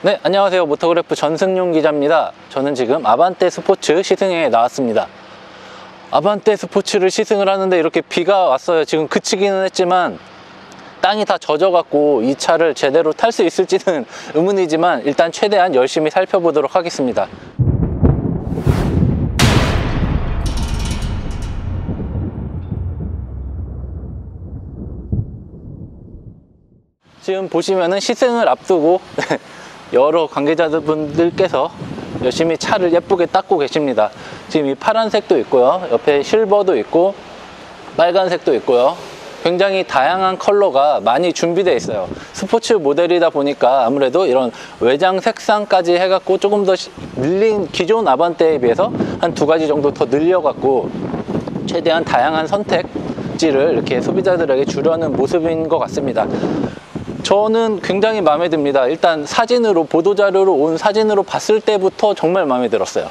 네, 안녕하세요. 모터그래프 전승용 기자입니다. 저는 지금 아반떼 스포츠 시승에 나왔습니다. 아반떼 스포츠를 시승을 하는데 이렇게 비가 왔어요. 지금 그치기는 했지만 땅이 다 젖어갖고 이 차를 제대로 탈 수 있을지는 의문이지만 일단 최대한 열심히 살펴보도록 하겠습니다. 지금 보시면은 시승을 앞두고 여러 관계자분들께서 열심히 차를 예쁘게 닦고 계십니다. 지금 이 파란색도 있고요, 옆에 실버도 있고 빨간색도 있고요. 굉장히 다양한 컬러가 많이 준비되어 있어요. 스포츠 모델이다 보니까 아무래도 이런 외장 색상까지 해갖고 조금 더 늘린 기존 아반떼에 비해서 한 2가지 정도 더 늘려갖고 최대한 다양한 선택지를 이렇게 소비자들에게 주려는 모습인 것 같습니다. 저는 굉장히 마음에 듭니다. 일단 사진으로, 보도자료로 온 사진으로 봤을 때부터 정말 마음에 들었어요.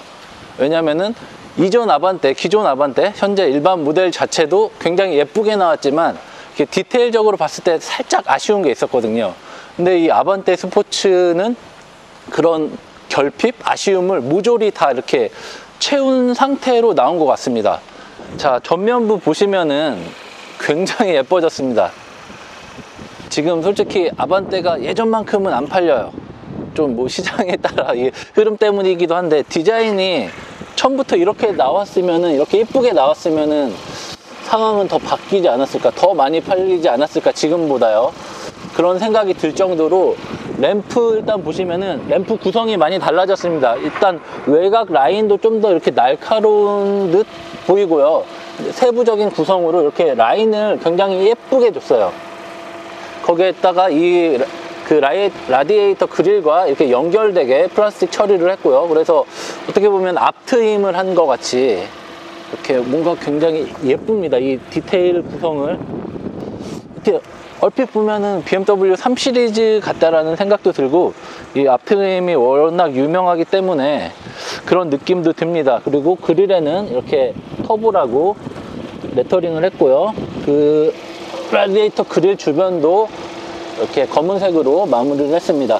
왜냐면은 이전 아반떼, 기존 아반떼, 현재 일반 모델 자체도 굉장히 예쁘게 나왔지만 이렇게 디테일적으로 봤을 때 살짝 아쉬운 게 있었거든요. 근데 이 아반떼 스포츠는 그런 결핍, 아쉬움을 모조리 다 이렇게 채운 상태로 나온 것 같습니다. 자, 전면부 보시면은 굉장히 예뻐졌습니다. 지금 솔직히 아반떼가 예전만큼은 안 팔려요. 좀 뭐 시장에 따라 이 흐름 때문이기도 한데 디자인이 처음부터 이렇게 나왔으면은, 이렇게 예쁘게 나왔으면은 상황은 더 바뀌지 않았을까, 더 많이 팔리지 않았을까, 지금보다요. 그런 생각이 들 정도로 램프 일단 보시면은 램프 구성이 많이 달라졌습니다. 일단 외곽 라인도 좀 더 이렇게 날카로운 듯 보이고요. 세부적인 구성으로 이렇게 라인을 굉장히 예쁘게 줬어요. 거기에다가 이 라디에이터 그릴과 이렇게 연결되게 플라스틱 처리를 했고요. 그래서 어떻게 보면 앞트임을 한 것 같이 이렇게 뭔가 굉장히 예쁩니다. 이 디테일 구성을 이렇게 얼핏 보면은 BMW 3 시리즈 같다라는 생각도 들고, 이 앞트임이 워낙 유명하기 때문에 그런 느낌도 듭니다. 그리고 그릴에는 이렇게 터보라고 레터링을 했고요. 그 라디에이터 그릴 주변도 이렇게 검은색으로 마무리를 했습니다.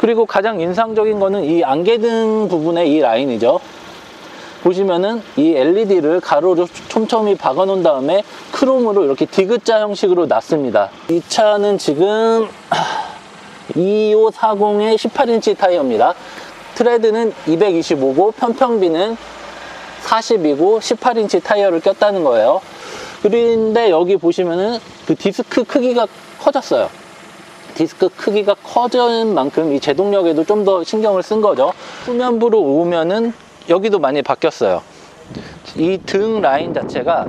그리고 가장 인상적인 거는 이 안개등 부분의 이 라인이죠. 보시면은 이 LED를 가로로 촘촘히 박아 놓은 다음에 크롬으로 이렇게 디귿자 형식으로 놨습니다. 이 차는 지금 2540의 18인치 타이어입니다. 트레드는 225고 편평비는 40이고 18인치 타이어를 꼈다는 거예요. 그런데 여기 보시면은 그 디스크 크기가 커졌어요. 디스크 크기가 커진 만큼 이 제동력에도 좀 더 신경을 쓴 거죠. 후면부로 오면은 여기도 많이 바뀌었어요. 이 등 라인 자체가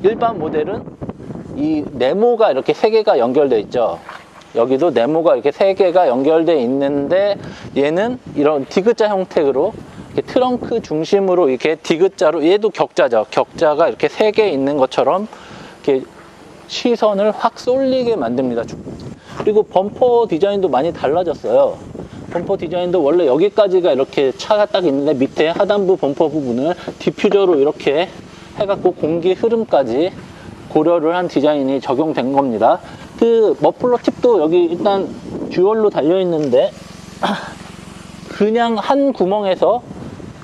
일반 모델은 이 네모가 이렇게 3개가 연결되어 있죠. 여기도 네모가 이렇게 3개가 연결되어 있는데 얘는 이런 디귿자 형태로 트렁크 중심으로 이렇게 디귿자로, 얘도 격자죠. 격자가 이렇게 3개 있는 것처럼 이렇게 시선을 확 쏠리게 만듭니다. 그리고 범퍼 디자인도 많이 달라졌어요. 범퍼 디자인도 원래 여기까지가 이렇게 차가 딱 있는데 밑에 하단부 범퍼 부분을 디퓨저로 이렇게 해갖고 공기 흐름까지 고려를 한 디자인이 적용된 겁니다. 그 머플러 팁도 여기 일단 듀얼로 달려 있는데 그냥 한 구멍에서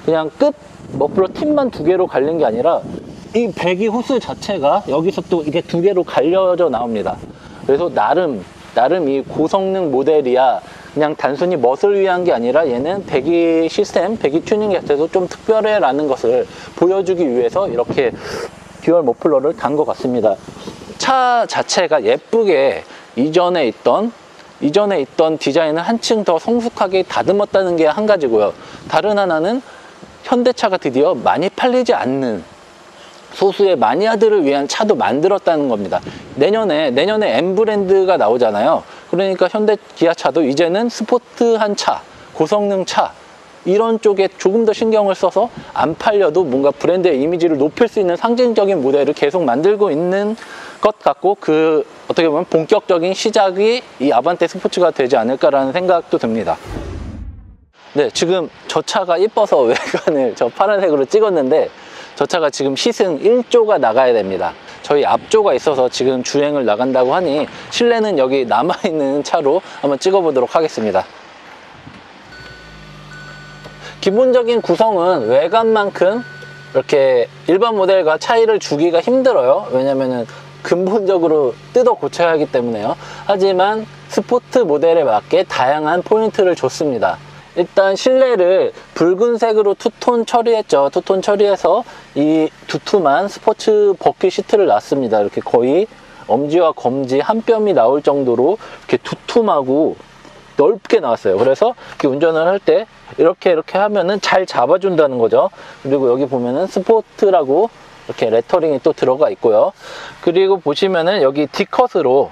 그냥 끝 머플러 팁만 2개로 갈린 게 아니라 이 배기 호스 자체가 여기서 또 이게 2개로 갈려져 나옵니다. 그래서 나름 이 고성능 모델이야 그냥 단순히 멋을 위한 게 아니라 얘는 배기 시스템, 배기 튜닝 자체도 좀 특별해 라는 것을 보여주기 위해서 이렇게 듀얼 머플러를 단 것 같습니다. 차 자체가 예쁘게 이전에 있던 디자인을 한층 더 성숙하게 다듬었다는 게 한 가지고요. 다른 하나는 현대차가 드디어 많이 팔리지 않는 소수의 마니아들을 위한 차도 만들었다는 겁니다. 내년에 M 브랜드가 나오잖아요. 그러니까 현대 기아차도 이제는 스포트한 차, 고성능 차 이런 쪽에 조금 더 신경을 써서 안 팔려도 뭔가 브랜드의 이미지를 높일 수 있는 상징적인 모델을 계속 만들고 있는 것 같고, 그 어떻게 보면 본격적인 시작이 이 아반떼 스포츠가 되지 않을까라는 생각도 듭니다. 네, 지금 저 차가 이뻐서 외관을 저 파란색으로 찍었는데 저 차가 지금 시승 1조가 나가야 됩니다. 저희 앞조가 있어서 지금 주행을 나간다고 하니 실내는 여기 남아있는 차로 한번 찍어보도록 하겠습니다. 기본적인 구성은 외관만큼 이렇게 일반 모델과 차이를 주기가 힘들어요. 왜냐면은 근본적으로 뜯어 고쳐야 하기 때문에요. 하지만 스포트 모델에 맞게 다양한 포인트를 줬습니다. 일단 실내를 붉은색으로 투톤 처리했죠. 투톤 처리해서 이 두툼한 스포츠 버킷 시트를 놨습니다. 이렇게 거의 엄지와 검지 한 뼘이 나올 정도로 이렇게 두툼하고 넓게 나왔어요. 그래서 이렇게 운전을 할 때 이렇게 하면은 잘 잡아준다는 거죠. 그리고 여기 보면은 스포트라고 이렇게 레터링이 또 들어가 있고요. 그리고 보시면은 여기 D컷으로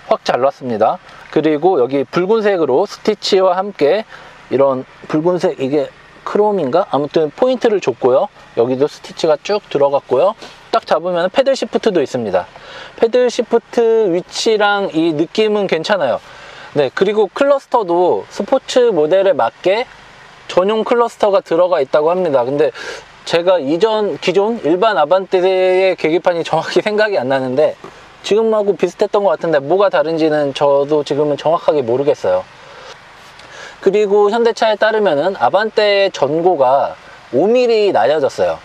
확 잘랐습니다. 그리고 여기 붉은색으로 스티치와 함께 이런 붉은색, 이게 크롬인가? 아무튼 포인트를 줬고요. 여기도 스티치가 쭉 들어갔고요. 딱 잡으면 패들 시프트도 있습니다. 패들 시프트 위치랑 이 느낌은 괜찮아요. 네, 그리고 클러스터도 스포츠 모델에 맞게 전용 클러스터가 들어가 있다고 합니다. 근데 제가 기존 일반 아반떼의 계기판이 정확히 생각이 안 나는데 지금하고 비슷했던 것 같은데 뭐가 다른지는 저도 지금은 정확하게 모르겠어요. 그리고 현대차에 따르면은 아반떼의 전고가 5mm 낮아졌어요.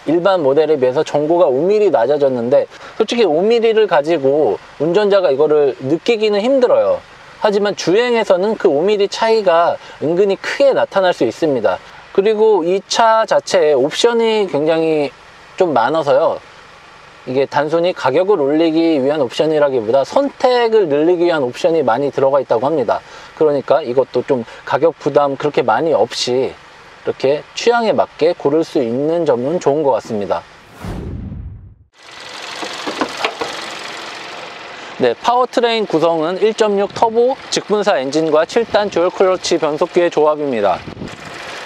일반 모델에 비해서 전고가 5mm 낮아졌는데 솔직히 5mm를 가지고 운전자가 이거를 느끼기는 힘들어요. 하지만 주행에서는 그 5mm 차이가 은근히 크게 나타날 수 있습니다. 그리고 이 차 자체에 옵션이 굉장히 좀 많아서요. 이게 단순히 가격을 올리기 위한 옵션이라기보다 선택을 늘리기 위한 옵션이 많이 들어가 있다고 합니다. 그러니까 이것도 좀 가격 부담 그렇게 많이 없이 이렇게 취향에 맞게 고를 수 있는 점은 좋은 것 같습니다. 네, 파워트레인 구성은 1.6 터보 직분사 엔진과 7단 듀얼 클러치 변속기의 조합입니다.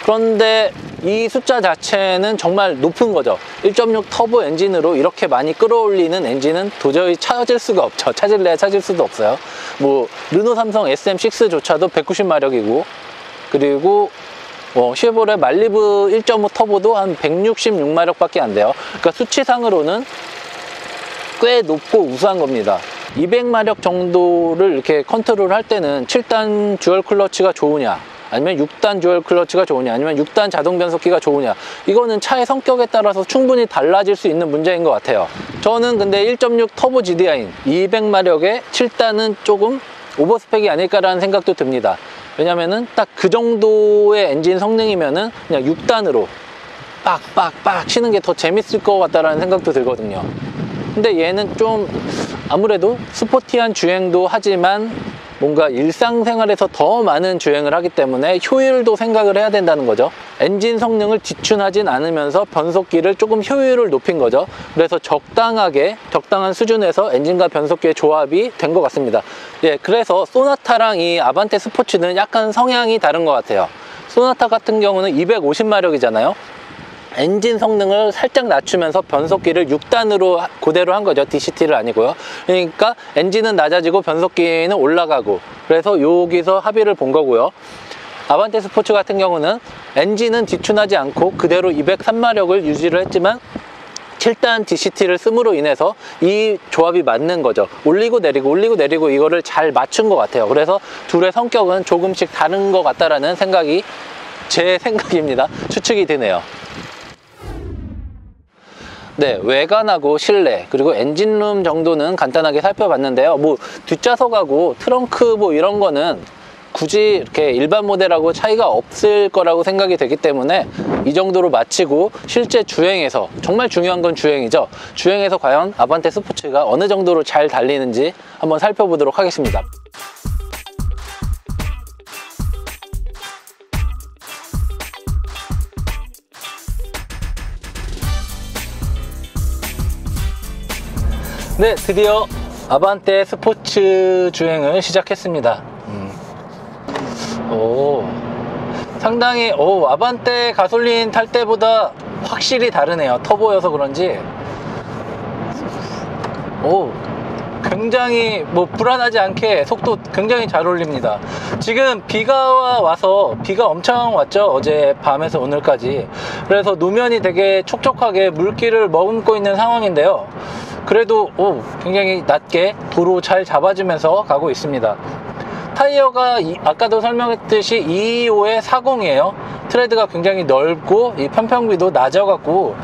그런데 이 숫자 자체는 정말 높은 거죠. 1.6 터보 엔진으로 이렇게 많이 끌어올리는 엔진은 도저히 찾을 수가 없죠. 찾을래야 찾을 수도 없어요. 뭐 르노 삼성 SM6조차도 190마력이고 그리고 쉐보레 말리브 1.5 터보도 한 166마력 밖에 안 돼요. 그러니까 수치상으로는 꽤 높고 우수한 겁니다. 200마력 정도를 이렇게 컨트롤 할 때는 7단 듀얼 클러치가 좋으냐, 아니면 6단 듀얼 클러치가 좋으냐, 아니면 6단 자동 변속기가 좋으냐, 이거는 차의 성격에 따라서 충분히 달라질 수 있는 문제인 것 같아요. 저는 근데 1.6 터보 GDI인 200마력의 7단은 조금 오버스펙이 아닐까라는 생각도 듭니다. 왜냐면은 딱 그 정도의 엔진 성능이면은 그냥 6단으로 빡빡빡 치는 게 더 재밌을 것 같다라는 생각도 들거든요. 근데 얘는 좀 아무래도 스포티한 주행도 하지만 뭔가 일상생활에서 더 많은 주행을 하기 때문에 효율도 생각을 해야 된다는 거죠. 엔진 성능을 뒤춘하진 않으면서 변속기를 조금 효율을 높인 거죠. 그래서 적당한 수준에서 엔진과 변속기의 조합이 된 것 같습니다. 예, 그래서 소나타랑 이 아반떼 스포츠는 약간 성향이 다른 것 같아요. 소나타 같은 경우는 250마력이잖아요. 엔진 성능을 살짝 낮추면서 변속기를 6단으로 그대로 한 거죠. DCT를 아니고요. 그러니까 엔진은 낮아지고 변속기는 올라가고, 그래서 여기서 합의를 본 거고요. 아반떼 스포츠 같은 경우는 엔진은 뒤춘하지 않고 그대로 203마력을 유지를 했지만 7단 DCT를 씀으로 인해서 이 조합이 맞는 거죠. 올리고 내리고 이거를 잘 맞춘 것 같아요. 그래서 둘의 성격은 조금씩 다른 것 같다라는 생각이, 제 생각입니다, 추측이 되네요. 네, 외관하고 실내 그리고 엔진룸 정도는 간단하게 살펴봤는데요. 뭐 뒷좌석하고 트렁크 뭐 이런 거는 굳이 이렇게 일반 모델하고 차이가 없을 거라고 생각이 되기 때문에 이 정도로 마치고, 실제 주행에서, 정말 중요한 건 주행이죠. 주행에서 과연 아반떼 스포츠가 어느 정도로 잘 달리는지 한번 살펴보도록 하겠습니다. 네, 드디어 아반떼 스포츠 주행을 시작했습니다. 상당히 아반떼 가솔린 탈 때보다 확실히 다르네요. 터보여서 그런지 굉장히 뭐 불안하지 않게 속도 굉장히 잘 올립니다. 지금 비가 와서, 비가 엄청 왔죠. 어제 밤에서 오늘까지. 그래서 노면이 되게 촉촉하게 물기를 머금고 있는 상황인데요. 그래도 굉장히 낮게 도로 잘 잡아주면서 가고 있습니다. 타이어가 아까도 설명했듯이 225에 40이에요. 트레드가 굉장히 넓고 이 편평비도 낮아갖고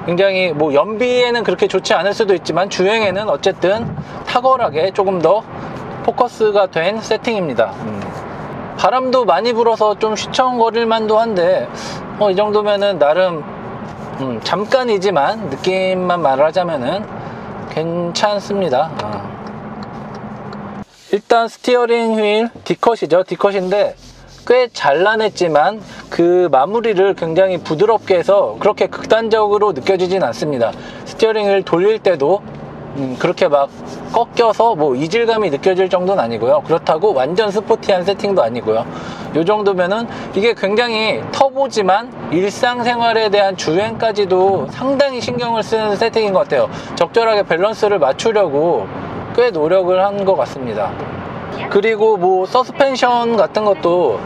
굉장히 뭐 연비에는 그렇게 좋지 않을 수도 있지만 주행에는 어쨌든 탁월하게 조금 더 포커스가 된 세팅입니다. 바람도 많이 불어서 좀 휘청거릴 만도 한데 이 정도면은 나름 잠깐이지만 느낌만 말을 하자면은 괜찮습니다. 일단 스티어링 휠 D컷이죠. D컷인데 꽤 잘라냈지만 그 마무리를 굉장히 부드럽게 해서 그렇게 극단적으로 느껴지진 않습니다. 스티어링을 돌릴 때도 그렇게 막 꺾여서 뭐 이질감이 느껴질 정도는 아니고요. 그렇다고 완전 스포티한 세팅도 아니고요. 이 정도면은 이게 굉장히 터보지만 일상생활에 대한 주행까지도 상당히 신경을 쓰는 세팅인 것 같아요. 적절하게 밸런스를 맞추려고 꽤 노력을 한 것 같습니다. 그리고 뭐 서스펜션 같은 것도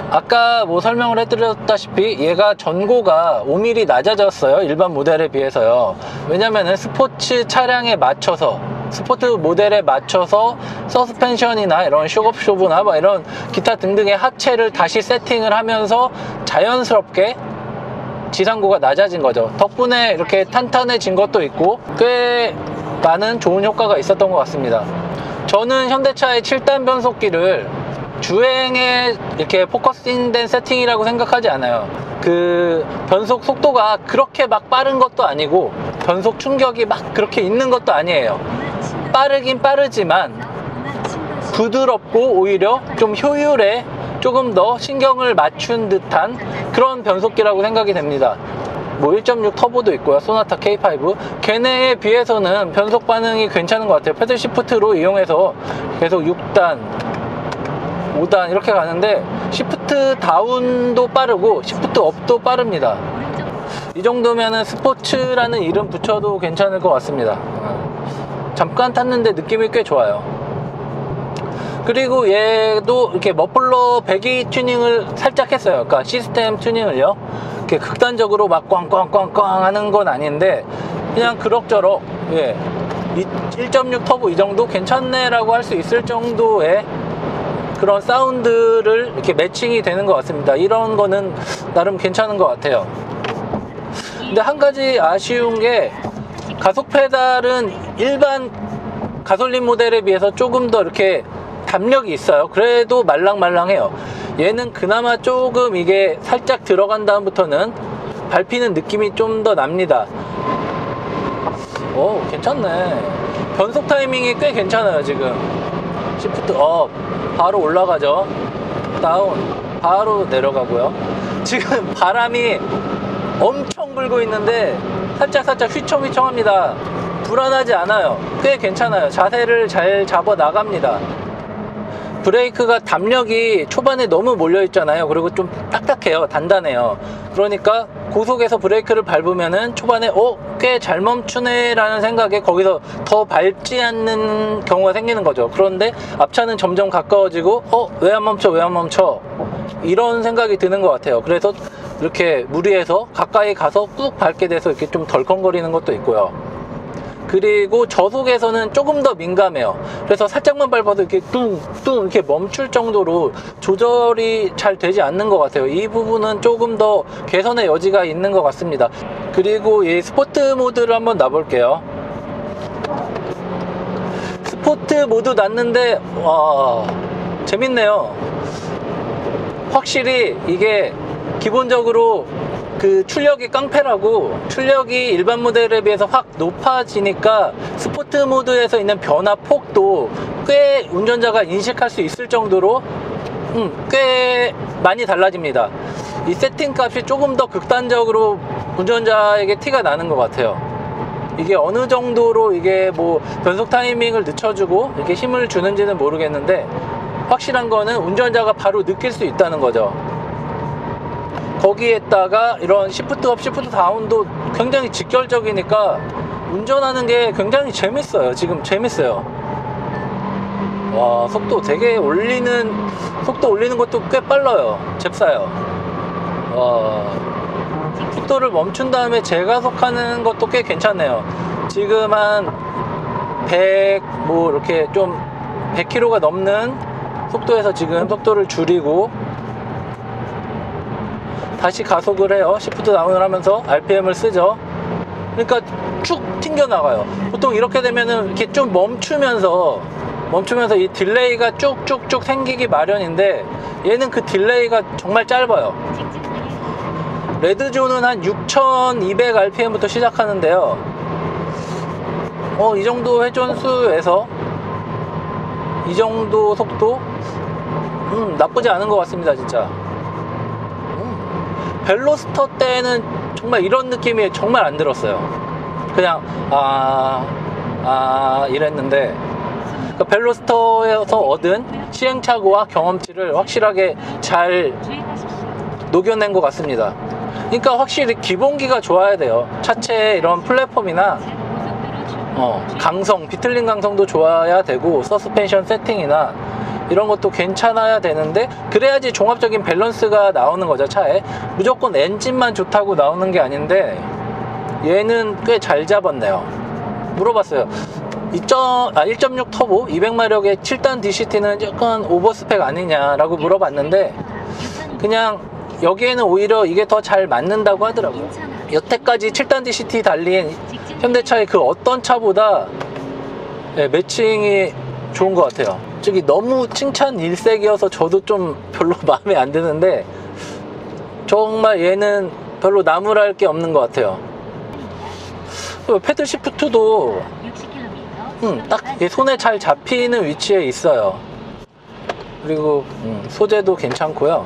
아까 뭐 설명을 해드렸다시피 얘가 전고가 5mm 낮아졌어요. 일반 모델에 비해서요. 왜냐면은 스포츠 차량에 맞춰서 스포츠 모델에 맞춰서 서스펜션이나 이런 쇼업쇼브나 뭐 이런 기타 등등의 하체를 다시 세팅을 하면서 자연스럽게 지상고가 낮아진 거죠. 덕분에 이렇게 탄탄해진 것도 있고 꽤 많은 좋은 효과가 있었던 것 같습니다. 저는 현대차의 7단 변속기를 주행에 이렇게 포커싱된 세팅이라고 생각하지 않아요. 그 변속 속도가 그렇게 막 빠른 것도 아니고 변속 충격이 막 그렇게 있는 것도 아니에요. 빠르긴 빠르지만 부드럽고 오히려 좀 효율에 조금 더 신경을 맞춘 듯한 그런 변속기라고 생각이 됩니다. 뭐 1.6 터보도 있고요. 소나타 K5 걔네에 비해서는 변속 반응이 괜찮은 것 같아요. 패들 시프트로 이용해서 계속 6단 5단 이렇게 가는데 시프트 다운도 빠르고 시프트 업도 빠릅니다. 이 정도면은 스포츠라는 이름 붙여도 괜찮을 것 같습니다. 잠깐 탔는데 느낌이 꽤 좋아요. 그리고 얘도 이렇게 머플러 배기 튜닝을 살짝 했어요. 그러니까 시스템 튜닝을요. 이렇게 극단적으로 막 꽝꽝꽝꽝 하는 건 아닌데 그냥 그럭저럭 1.6 터보 이 정도 괜찮네 라고 할 수 있을 정도의 그런 사운드를 이렇게 매칭이 되는 것 같습니다. 이런 거는 나름 괜찮은 것 같아요. 근데 한 가지 아쉬운 게 가속 페달은 일반 가솔린 모델에 비해서 조금 더 이렇게 담력이 있어요. 그래도 말랑말랑해요. 얘는 그나마 조금 이게 살짝 들어간 다음부터는 밟히는 느낌이 좀 더 납니다. 오, 괜찮네. 변속 타이밍이 꽤 괜찮아요. 지금 시프트 업 바로 올라가죠. 다운 바로 내려가고요. 지금 바람이 엄청 불고 있는데 살짝 휘청휘청합니다. 불안하지 않아요. 꽤 괜찮아요. 자세를 잘 잡아 나갑니다. 브레이크가 담력이 초반에 너무 몰려 있잖아요. 그리고 좀 딱딱해요. 단단해요. 그러니까 고속에서 브레이크를 밟으면은 초반에 꽤 잘 멈추네 라는 생각에 거기서 더 밟지 않는 경우가 생기는 거죠. 그런데 앞차는 점점 가까워지고 왜 안 멈춰 이런 생각이 드는 것 같아요. 그래서 이렇게 무리해서 가까이 가서 꾹 밟게 돼서 이렇게 좀 덜컹거리는 것도 있고요. 그리고 저속에서는 조금 더 민감해요. 그래서 살짝만 밟아도 이렇게 뚱뚱 이렇게 멈출 정도로 조절이 잘 되지 않는 것 같아요. 이 부분은 조금 더 개선의 여지가 있는 것 같습니다. 그리고 이 스포트 모드를 한번 놔볼게요. 스포트 모드 놨는데 재밌네요. 확실히 이게 기본적으로 그 출력이 깡패라고 출력이 일반 모델에 비해서 확 높아지니까 스포트 모드에서 있는 변화 폭도 꽤 운전자가 인식할 수 있을 정도로 꽤 많이 달라집니다. 이 세팅 값이 조금 더 극단적으로 운전자에게 티가 나는 것 같아요. 이게 어느 정도로 이게 뭐 변속 타이밍을 늦춰주고 이렇게 힘을 주는지는 모르겠는데 확실한 거는 운전자가 바로 느낄 수 있다는 거죠. 거기에다가 이런 시프트 업, 시프트 다운도 굉장히 직결적이니까 운전하는 게 굉장히 재밌어요. 지금 재밌어요. 와, 속도 되게 속도 올리는 것도 꽤 빨라요. 잽싸요. 속도를 멈춘 다음에 재가속하는 것도 꽤 괜찮네요. 지금 한 100, 뭐 이렇게 좀 100km가 넘는 속도에서 지금 속도를 줄이고 다시 가속을 해요. 시프트 다운을 하면서 RPM을 쓰죠. 그러니까 쭉 튕겨 나가요. 보통 이렇게 되면은 이렇게 좀 멈추면서 이 딜레이가 쭉쭉쭉 생기기 마련인데, 얘는 그 딜레이가 정말 짧아요. 레드존은 한 6200rpm부터 시작하는데요. 이 정도 회전수에서 이 정도 속도 나쁘지 않은 것 같습니다. 진짜 벨로스터 때는 정말 이런 느낌이 정말 안 들었어요. 그냥 이랬는데, 그러니까 벨로스터에서 얻은 시행착오와 경험치를 확실하게 잘 녹여낸 것 같습니다. 그러니까 확실히 기본기가 좋아야 돼요. 차체의 이런 플랫폼이나 강성, 비틀림 강성도 좋아야 되고, 서스펜션 세팅이나 이런 것도 괜찮아야 되는데, 그래야지 종합적인 밸런스가 나오는 거죠. 차에 무조건 엔진만 좋다고 나오는 게 아닌데, 얘는 꽤 잘 잡았네요. 물어봤어요. 1.6 터보 200마력의 7단 DCT는 약간 오버스펙 아니냐라고 물어봤는데, 그냥 여기에는 오히려 이게 더 잘 맞는다고 하더라고요. 여태까지 7단 DCT 달린 현대차의 그 어떤 차보다 매칭이 좋은 것 같아요. 저기 너무 칭찬 일색이어서 저도 좀 별로 마음에 안 드는데, 정말 얘는 별로 나무랄 게 없는 것 같아요. 패들 시프트도 딱 손에 잘 잡히는 위치에 있어요. 그리고 소재도 괜찮고요.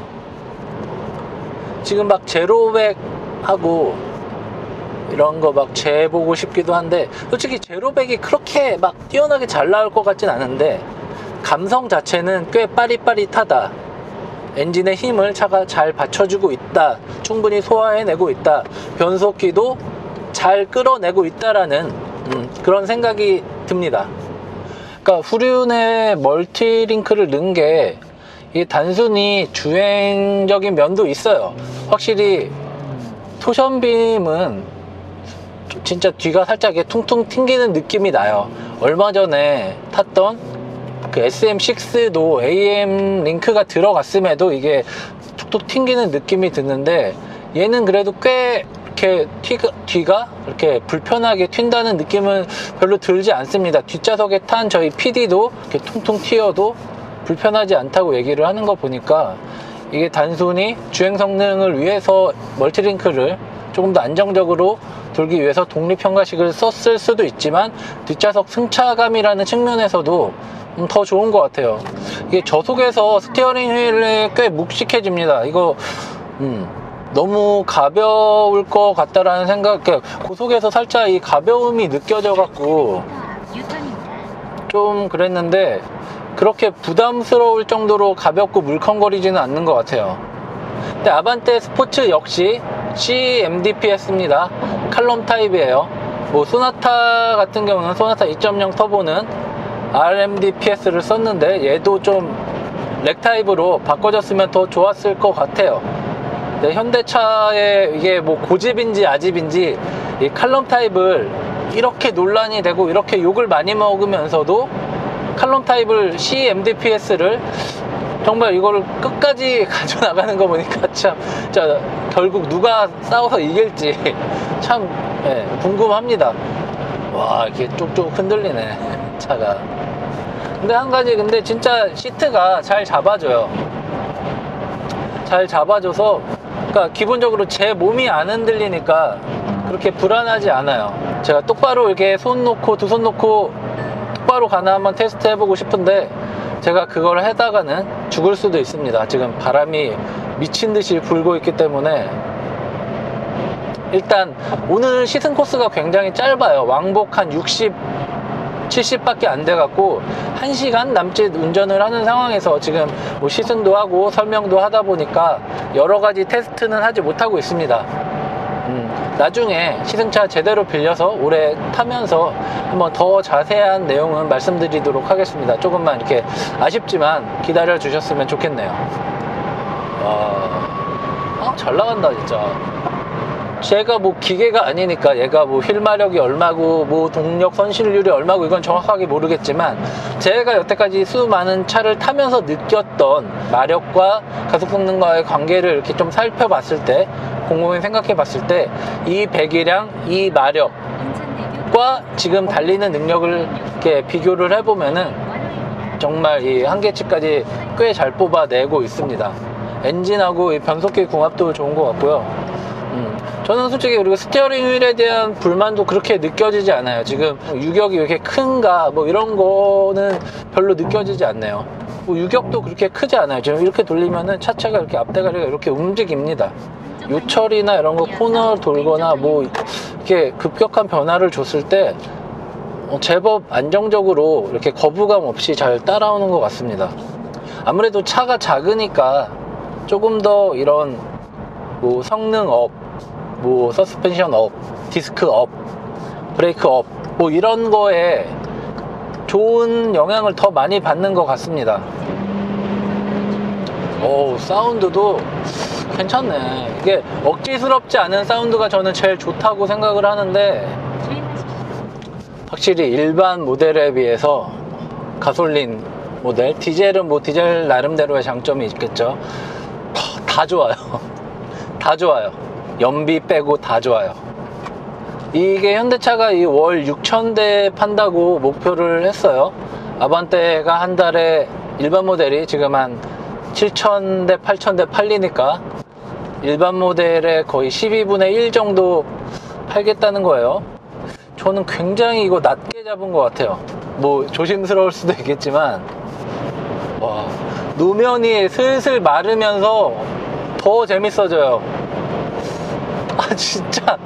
지금 막 제로백 하고 이런 거 막 재보고 싶기도 한데, 솔직히 제로백이 그렇게 막 뛰어나게 잘 나올 것 같진 않은데, 감성 자체는 꽤 빠릿빠릿하다. 엔진의 힘을 차가 잘 받쳐주고 있다, 충분히 소화해내고 있다, 변속기도 잘 끌어내고 있다라는 그런 생각이 듭니다. 그러니까 후륜에 멀티링크를 넣은 게 이게 단순히 주행적인 면도 있어요. 확실히 토션빔은 진짜 뒤가 살짝 퉁퉁 튕기는 느낌이 나요. 얼마 전에 탔던 그 SM6도 AM 링크가 들어갔음에도 이게 툭툭 튕기는 느낌이 드는데, 얘는 그래도 꽤 이렇게 뒤가 이렇게 불편하게 튄다는 느낌은 별로 들지 않습니다. 뒷좌석에 탄 저희 PD도 이렇게 퉁퉁 튀어도 불편하지 않다고 얘기를 하는 거 보니까, 이게 단순히 주행 성능을 위해서 멀티링크를 조금 더 안정적으로 돌기 위해서 독립현가식을 썼을 수도 있지만, 뒷좌석 승차감이라는 측면에서도 더 좋은 것 같아요. 이게 저속에서 스티어링 휠이 꽤 묵직해집니다. 이거 너무 가벼울 것 같다라는 생각, 고속에서 살짝 이 가벼움이 느껴져 갖고 좀 그랬는데, 그렇게 부담스러울 정도로 가볍고 물컹거리지는 않는 것 같아요. 근데 아반떼 스포츠 역시 CMDPS입니다. 칼럼 타입이에요. 뭐 소나타 같은 경우는, 소나타 2.0 터보는 RMDPS를 썼는데, 얘도 좀 렉 타입으로 바꿔줬으면 더 좋았을 것 같아요. 네, 현대차의 이게 뭐 고집인지 아집인지 이 칼럼 타입을 이렇게 논란이 되고 이렇게 욕을 많이 먹으면서도, 칼럼 타입을 CMDPS를 정말 이거를 끝까지 가져나가는 거 보니까 참 결국 누가 싸워서 이길지 참 궁금합니다. 와, 이렇게 쪽쪽 흔들리네 차가. 근데 한 가지, 근데 진짜 시트가 잘 잡아줘요. 잘 잡아줘서, 그러니까 기본적으로 제 몸이 안 흔들리니까 그렇게 불안하지 않아요. 제가 똑바로 이렇게 손 놓고 두 손 놓고 똑바로 가나 한번 테스트 해보고 싶은데, 제가 그걸 하다가는 죽을 수도 있습니다. 지금 바람이 미친 듯이 불고 있기 때문에. 일단 오늘 시승 코스가 굉장히 짧아요. 왕복 한 60, 70밖에 안 돼갖고 1시간 남짓 운전을 하는 상황에서 지금 뭐 시승도 하고 설명도 하다 보니까 여러가지 테스트는 하지 못하고 있습니다. 나중에 시승차 제대로 빌려서 오래 타면서 한번 더 자세한 내용은 말씀드리도록 하겠습니다. 조금만 이렇게 아쉽지만 기다려 주셨으면 좋겠네요. 와, 잘 나간다 진짜. 제가 뭐 기계가 아니니까 얘가 뭐 휠마력이 얼마고 뭐 동력 선실률이 얼마고 이건 정확하게 모르겠지만, 제가 여태까지 수많은 차를 타면서 느꼈던 마력과 가속 성능과의 관계를 이렇게 좀 살펴봤을 때, 곰곰이 생각해 봤을 때, 이 배기량, 이 마력과 지금 달리는 능력을 이렇게 비교를 해보면은 정말 이 한계치까지 꽤 잘 뽑아내고 있습니다. 엔진하고 이 변속기 궁합도 좋은 것 같고요. 저는 솔직히 그리고 스티어링 휠에 대한 불만도 그렇게 느껴지지 않아요. 지금 유격이 왜 이렇게 큰가 뭐 이런 거는 별로 느껴지지 않네요. 뭐 유격도 그렇게 크지 않아요. 지금 이렇게 돌리면은 차체가 이렇게 앞대가리가 이렇게 움직입니다. 요철이나 이런 거 코너 돌거나 뭐 이렇게 급격한 변화를 줬을 때 제법 안정적으로 이렇게 거부감 없이 잘 따라오는 것 같습니다. 아무래도 차가 작으니까 조금 더 이런 뭐 성능 업, 뭐 서스펜션 업, 디스크 업, 브레이크 업, 뭐 이런 거에 좋은 영향을 더 많이 받는 것 같습니다. 오, 사운드도 괜찮네. 이게 억지스럽지 않은 사운드가 저는 제일 좋다고 생각을 하는데, 확실히 일반 모델에 비해서 가솔린 모델, 디젤은 뭐 디젤 나름대로의 장점이 있겠죠. 다 좋아요. 다 좋아요. 연비 빼고 다 좋아요. 이게 현대차가 이 월 6,000대 판다고 목표를 했어요. 아반떼가 한 달에 일반 모델이 지금 한 7,000대, 8,000대 팔리니까 일반 모델의 거의 12분의 1 정도 팔겠다는 거예요. 저는 굉장히 이거 낮게 잡은 것 같아요. 뭐 조심스러울 수도 있겠지만, 와, 노면이 슬슬 마르면서 더 재밌어져요. 아, 진짜.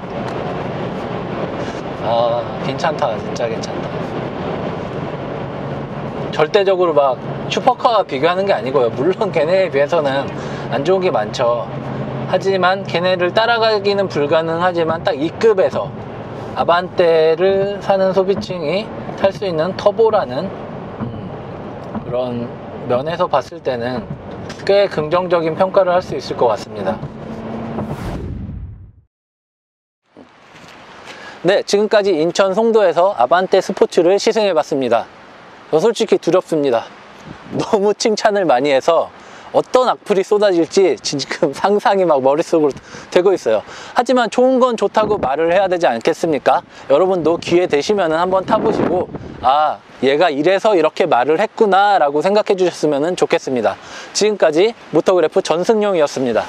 아, 괜찮다. 진짜 괜찮다. 절대적으로 막 슈퍼카와 비교하는 게 아니고요. 물론 걔네에 비해서는 안 좋은 게 많죠. 하지만 걔네를 따라가기는 불가능하지만 딱 이 급에서 아반떼를 사는 소비층이 탈 수 있는 터보라는 그런 면에서 봤을 때는 꽤 긍정적인 평가를 할 수 있을 것 같습니다. 네, 지금까지 인천 송도에서 아반떼 스포츠를 시승해봤습니다. 저 솔직히 두렵습니다. 너무 칭찬을 많이 해서 어떤 악플이 쏟아질지 지금 상상이 막 머릿속으로 되고 있어요. 하지만 좋은 건 좋다고 말을 해야 되지 않겠습니까? 여러분도 기회 되시면 한번 타보시고, 아, 얘가 이래서 이렇게 말을 했구나 라고 생각해 주셨으면 좋겠습니다. 지금까지 모터그래프 전승용이었습니다.